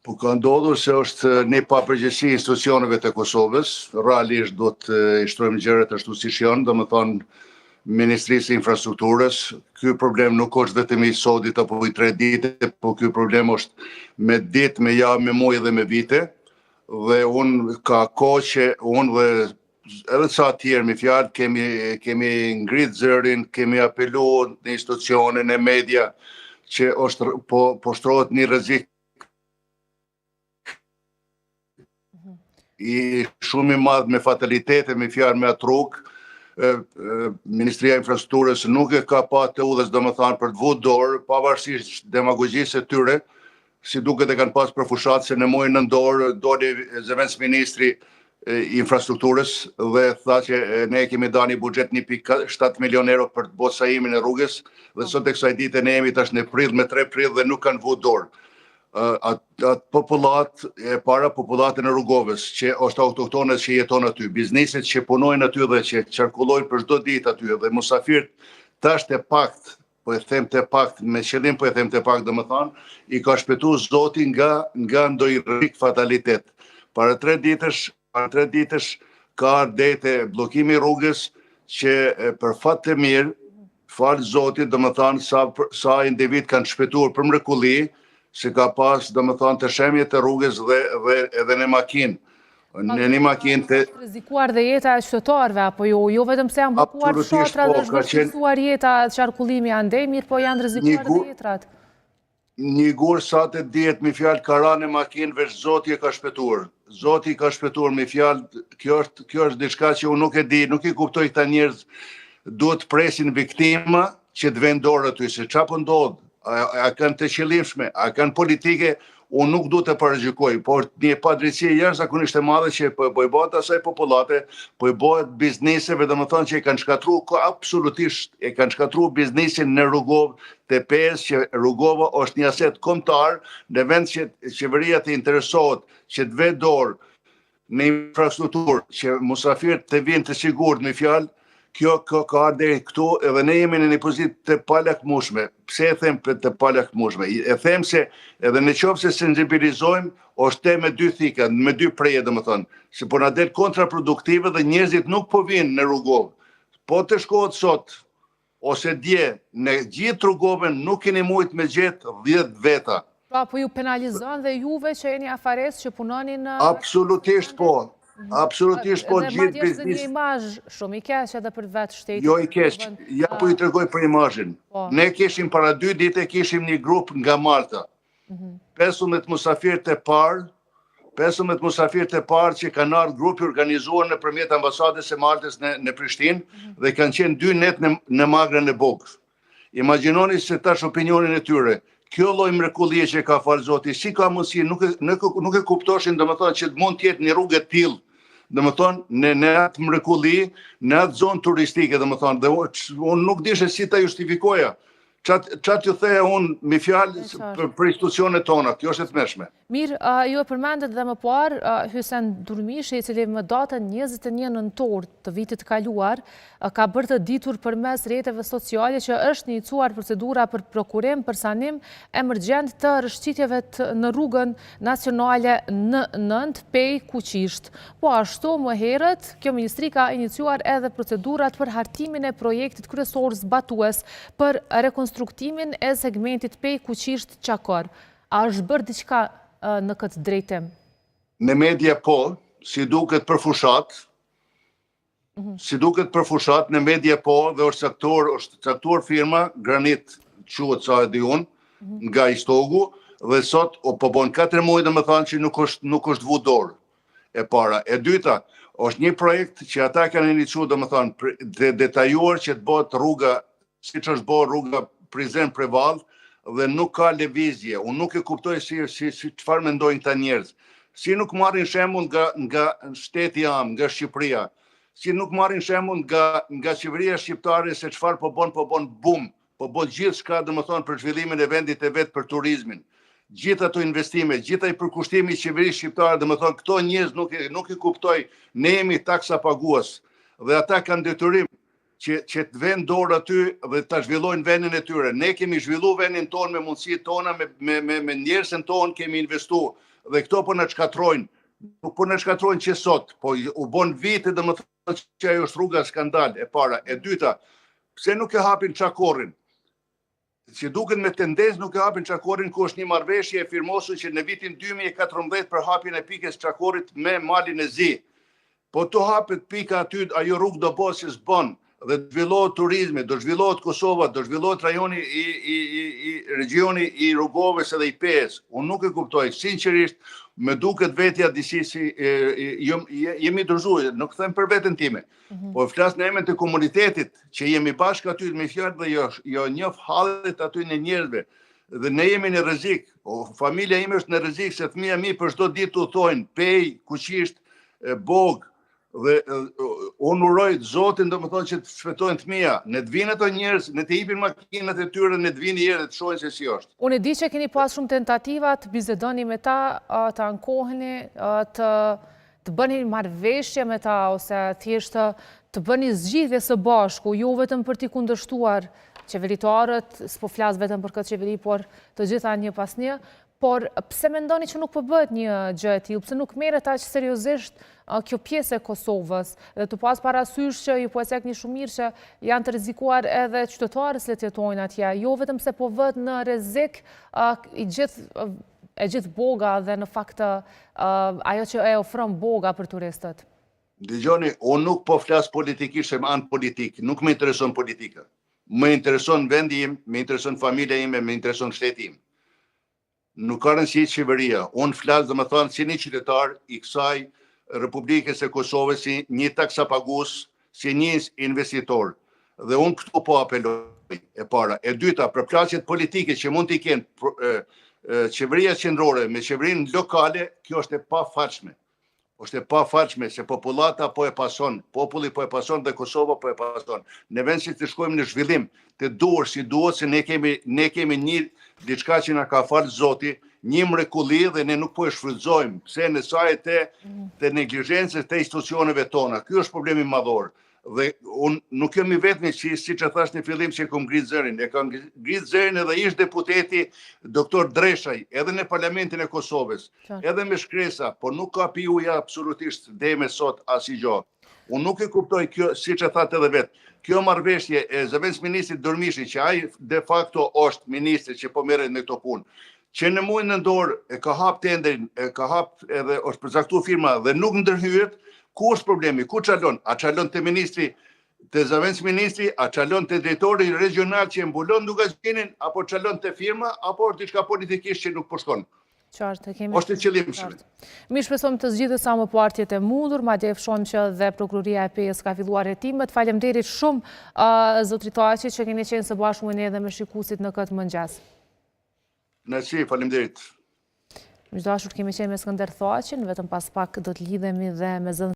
Po ka ndodhur se është një papërgjegjësi e institucioneve të Kosovës, realisht do të shtrojmë gjërat ashtu siç janë, domethënë Ministrisë e Infrastrukturës. Ky problem nuk është vetëm i sodit apo i 3 ditë, po ky problem është me ditë, me javë, me muaj dhe me vite. Dhe unë ka kohë që unë dhe edhe sa tjerë me fjalë kemi ngrit zërin, kemi apeluar në institucione, në media që është po shtrohet një rrezik i shumë i madh me fatalitete, me fjalë me atë rrugë. Ministria e Infrastrukturës nuk e ka pa të udhës, domethënë për të vu dorë, pavarësisht demagogjisë së tyre, si duket e kanë pas për fushat se në muajin nëntor doli zëvendës ministri i infrastrukturës dhe tha që ne kemi dhënë buxhet 1.7 milion euro për të bërë sajimin e rrugës dhe sot e kësaj dite ne jemi tash në prill me 3 prill dhe nuk kanë vu dorë. Atë popullat e para popullatën e Rrugovës që është autoktonët që jeton aty, bizneset që punojnë aty dhe që qarkullojnë për çdo ditë aty dhe musafirët tash të pakt, po e them të pakt me qëllim po e them të pakt domethënë i ka shpëtuar Zoti nga ndonjë rrezik fatalitet. Para 3 ditësh ka ardhete bllokimi i rrugës që për fat të mirë, fal Zotit domethënë sa individ kanë shpëtuar për mrekulli se ka pas domethënë të shemjet e rrugës dhe edhe në makinë. Në një makinë të rrezikuar dhe jeta e qytetarëve apo jo vetëm se janë bllokuar fshatra dhe është vështirësuar jeta qarkullimi andej, mirë po janë rrezikuar dhe jetrat. Një gur sa të dihet me fjalë ka rënë në makinë veç Zoti e ka shpëtuar. Zoti ka shpëtuar me fjalë, kjo është diçka që unë nuk e di, nuk i kuptoj këta njerëz duhet presin viktima që të vënë dorë aty se çfarë po ndodh. A kanë të qëllimshme, a kanë politike, unë nuk du të parajgjykoj, por një padrejtësi jashtëzakonisht e madhe që po i bëhet asaj popullate, po i bëhet bizneseve, domethënë që e kanë shkatruar absolutisht, e kanë shkatruar biznesin në Rrugovë të pesë, që Rrugova është një aset kombëtar, në vend që qeveria të interesohet që të vë dorë në infrastrukturë, që musafirët të vinë të sigurt me fjalë. Kjo ka ardhur këtu edhe ne jemi në një pozitë të palakmueshme. Pse e them të palakmueshme? E them se edhe në qoftë se sensibilizojmë, është me 2 thika, me 2 preje domethënë, se po na del kontraproduktive dhe njerëzit nuk po vinë në Rrugovë. Po të shkohet sot ose dje në gjithë Rrugovën nuk keni mujt me gjetë 10 veta. Po ju penalizon dhe juve që jeni afares që punoni në Absolutisht po. Absolutisht po gjithë biznes. Dhe një imazh shumë i keq edhe për vetë shtetin. Jo i keq, ja po i tregoj për imazhin. Ne kishim para 2 ditë kishim një grup nga Malta. 15 musafirë të parë, 15 musafirë të parë që kanë ardhur grupi organizuar nëpërmjet ambasadës së Maltës në Prishtinë dhe kanë qenë 2 net në Magrën e Bogës. Imagjinoni se tash opinionin e tyre. Kjo lloj mrekullie që ka fal Zoti, si ka mundësi, nuk e kuptoshin domethënë që mund të jetë një rrugë e tillë, domethënë në atë mrekulli, në atë zonë turistike domethënë, dhe unë nuk dishe si ta justifikoja. Çfarë t'ju theja unë me fjalë për institucionet tona, kjo është e tmeshme. Mirë, ju e përmendet dhe më parë Hysen Durmishi, i cili më datën 21 nëntor të vitit kaluar, ka bërë të ditur përmes rrjeteve sociale që është iniciuar procedura për prokurim për sanim emergjent të rrëshqitjeve në rrugën nacionale në 9 Pej Kuqisht. Po ashtu më herët, kjo ministri ka iniciuar edhe procedurat për hartimin e projektit kryesor zbatues për rekonstruktimin e segmentit Pej Kuqisht Qakor. A është bërë diçka në këtë drejtim? Në media po, si duket për fushat, në media po, dhe është caktuar firma, Granit quhet sa e di unë, nga Istogu, dhe sot po bën 4 muaj domethënë që nuk është vu dorë e para. E dyta, është një projekt që ata kanë iniciuar domethënë detajuar që të bëhet rruga, siç është bërë rruga Prizren-Prevall, dhe nuk ka lëvizje. Unë nuk e kuptoj si çfarë mendojnë këta njerëz. Si nuk marrin shembull nga shteti jam, nga Shqipëria. Si nuk marrin shembull nga qeveria shqiptare se çfarë po bën bum. Po bën gjithçka domethënë për zhvillimin e vendit të vet për turizmin. Gjithë ato investime, gjithë ai përkushtimi i qeverisë shqiptare, domethënë këto njerëz nuk i kuptoj. Ne jemi taksa pagues dhe ata kanë detyrim që të vend dorë aty dhe të zhvillojnë vendin e tyre. Ne kemi zhvillu vendin tonë me mundësitë tona, me njerëzën tonë kemi investu, dhe këto po në shkatrojnë, nuk po në shkatrojnë që sot, po u bon vite dhe më thënë që ajo është rruga skandal e para. E dyta, pse nuk e hapin Çakorrin? Që duken me tendencë nuk e hapin Çakorrin, ku është një marrëveshje e firmosur që në vitin 2014 për hapjen e pikës Çakorrit me Malin e Zi. Po të hapet pika aty, ajo rrugë do bëhet që s'bën, dhe të zhvillohet turizmi, do zhvillohet Kosova, do zhvillohet rajoni regioni i Rrugovës edhe i Pes. Unë nuk e kuptoj, sinqerisht, me duket vetja disi si jemi dorëzuar, nuk them për veten time, po flas në emër të komunitetit që jemi bashkë aty me fjalë dhe jo njoh hallet aty në njerëzve. Dhe ne jemi në rrezik. Familja ime është në rrezik se fëmia mi për çdo ditë u thojnë pej, kuqisht, bog. Dhe unë uroj Zotin do më thonë që të shpëtojnë fëmia, ne të vinë ato njerëz, ne të hipin makinat e tyre, ne të vinë herë të shohin se si është. Unë e di që keni pas shumë tentativa të bisedoni me ta, të ankoheni, të bëni marrëveshje me ta, ose thjesht të bëni zgjidhje së bashku, jo vetëm për t'i kundërshtuar qeveritarët, s'po flas vetëm për këtë qeveri, por të gjitha një pas një. Por pse mendoni që nuk po bëhet një gjë e tillë, pse nuk merret aq seriozisht kjo pjesë e Kosovës, dhe të pas parasysh që ju po e cekni shumë mirë që janë të rrezikuar edhe qytetarët që jetojnë atje, jo vetëm se po vët në rrezik e gjithë boga dhe në fakt ajo që e ofron boga për turistët. Dëgjoni, unë nuk po flas politikisht se anë politik, nuk më intereson politika. Më intereson vendi im, më intereson familja ime, më intereson shteti im. Nuk ka rëndësi qeveria. Unë flas dhe më thonë si një qytetar i kësaj Republikës e Kosovës, si një taksapagues, si një investitor. Dhe unë këtu po apeloj e para. E dyta, për plasjet politike që mund t'i kenë qeveria qendrore me qeverinë lokale, kjo është e pafalshme. Është e pafalshme se popullata po e pason, populli po e pason dhe Kosova po e pason. Ne vend që të shkojmë në zhvillim, të duhur si duhet, se ne kemi një diçka që na ka falë Zoti, një mrekulli dhe ne nuk po e shfrytëzojmë, pse në saj të neglizhencës të institucioneve tona. Ky është problemi madhor. Dhe unë nuk jemi vetëm që siç e thash në fillim që kam ngrit zërin, e kam ngrit zërin edhe ish deputeti doktor Dreshaj, edhe në Parlamentin e Kosovës, edhe me shkresa, por nuk ka pi uja absolutisht deme sot asgjë. Unë nuk e kuptoj kjo, siç e thatë edhe vetë, kjo marrëveshje e zëvendësministrit Durmishi, që ai de facto është ministri që po merret me këto punë, që në muajin nëntor e ka hap tenderin, e ka hap edhe është përcaktuar firma dhe nuk ndërhyet. Ku është problemi? Ku çalon? A çalon te ministri, te zëvendësministri, a çalon te drejtori regional që e mbulon Dugazhinin, apo çalon te firma, apo është diçka politikisht që nuk po shkon? Qartë, kemi. Është qëllimshëm. Mi shpresojmë të zgjidhet sa më parë të mundur, madje e shohim që dhe Prokuroria e PE-s ka filluar hetimet. Faleminderit shumë zotri Taqi që keni qenë së bashku me ne dhe me shikuesit në këtë mëngjes. Nësi, faleminderit. Miqdashur, kemi qenë me Skënder Taqin, vetëm pas pak do të lidhemi dhe me zënë